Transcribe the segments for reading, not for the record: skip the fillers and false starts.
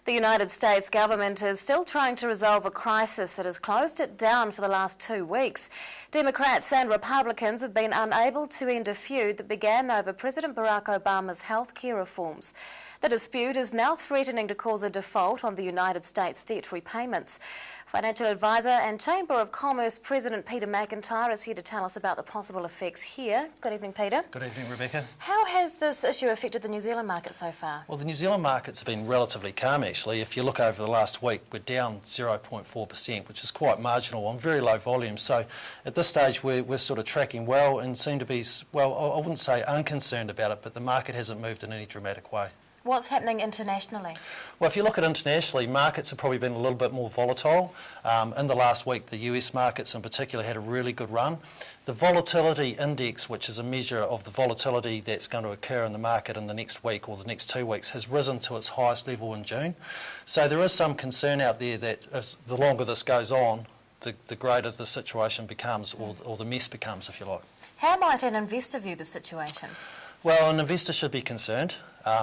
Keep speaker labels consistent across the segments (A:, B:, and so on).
A: The United States government is still trying to resolve a crisis that has closed it down for the last 2 weeks. Democrats and Republicans have been unable to end a feud that began over President Barack Obama's health care reforms. The dispute is now threatening to cause a default on the United States debt repayments. Financial advisor and Chamber of Commerce President Peter McIntyre is here to tell us about the possible effects here. Good evening, Peter.
B: Good evening, Rebecca.
A: How has this issue affected the New Zealand market so far?
B: Well, the New Zealand markets have been relatively calm, actually. If you look over the last week, we're down 0.4%, which is quite marginal on very low volume. So at this stage, we're sort of tracking well and seem to be, well, I wouldn't say unconcerned about it, but the market hasn't moved in any dramatic way.
A: What's happening internationally?
B: Well, if you look at internationally, markets have probably been a little bit more volatile. In the last week, the US markets in particular had a really good run. The volatility index, which is a measure of the volatility that's going to occur in the market in the next week or the next 2 weeks, has risen to its highest level in June. So there is some concern out there that as the longer this goes on, the greater the situation becomes, or the mess becomes, if you like.
A: How might an investor view the situation?
B: Well, an investor should be concerned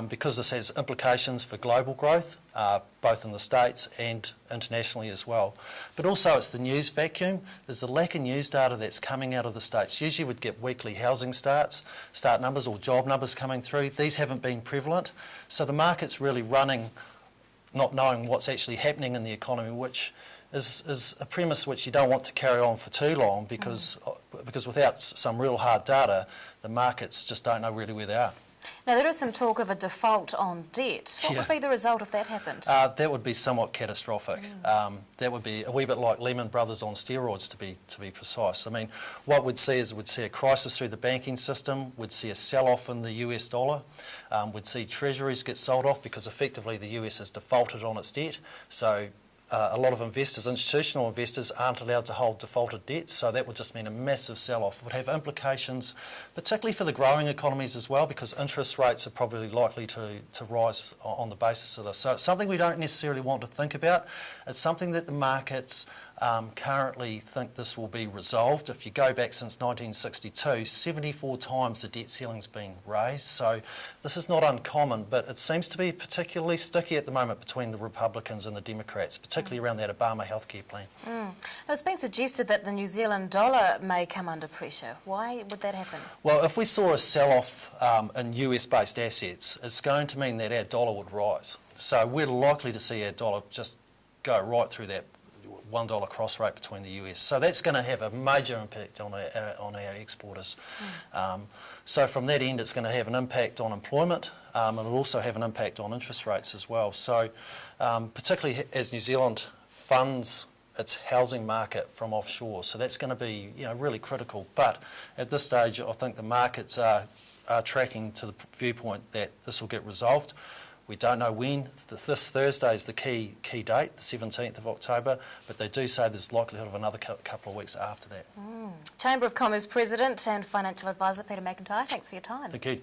B: because this has implications for global growth, both in the States and internationally as well. But also it's the news vacuum. There's a lack of news data that's coming out of the States. Usually we'd get weekly housing start numbers or job numbers coming through. These haven't been prevalent. So the market's really running not knowing what's actually happening in the economy, which is a premise which you don't want to carry on for too long because without some real hard data, the markets just don't know really where they are.
A: Now, there is some talk of a default on debt. What would be the result if that happened?
B: That would be somewhat catastrophic. That would be a wee bit like Lehman Brothers on steroids, to be precise. I mean, what we'd see is we'd see a crisis through the banking system, we'd see a sell-off in the US dollar, we'd see treasuries get sold off because effectively the US has defaulted on its debt. So a lot of investors, institutional investors, aren't allowed to hold defaulted debts, so that would just mean a massive sell-off. It would have implications, particularly for the growing economies as well, because interest rates are probably likely to rise on the basis of this. So it's something we don't necessarily want to think about. It's something that the markets currently think this will be resolved. If you go back since 1962, 74 times the debt ceiling's been raised. So this is not uncommon, but it seems to be particularly sticky at the moment between the Republicans and the Democrats, particularly around that Obama healthcare plan.
A: Now, it's been suggested that the New Zealand dollar may come under pressure. Why would that happen?
B: Well, if we saw a sell-off in US-based assets, it's going to mean that our dollar would rise. So we're likely to see our dollar just go right through that $1 cross rate between the US. So that's going to have a major impact on our exporters. So from that end, it's going to have an impact on employment and it'll also have an impact on interest rates as well. So particularly as New Zealand funds its housing market from offshore. So that's going to be really critical. But at this stage, I think the markets are tracking to the viewpoint that this will get resolved. We don't know when. This Thursday is the key date, the 17th of October, but they do say there's likelihood of another couple of weeks after that.
A: Chamber of Commerce President and Financial Advisor Peter McIntyre, thanks for your time.
B: Thank you.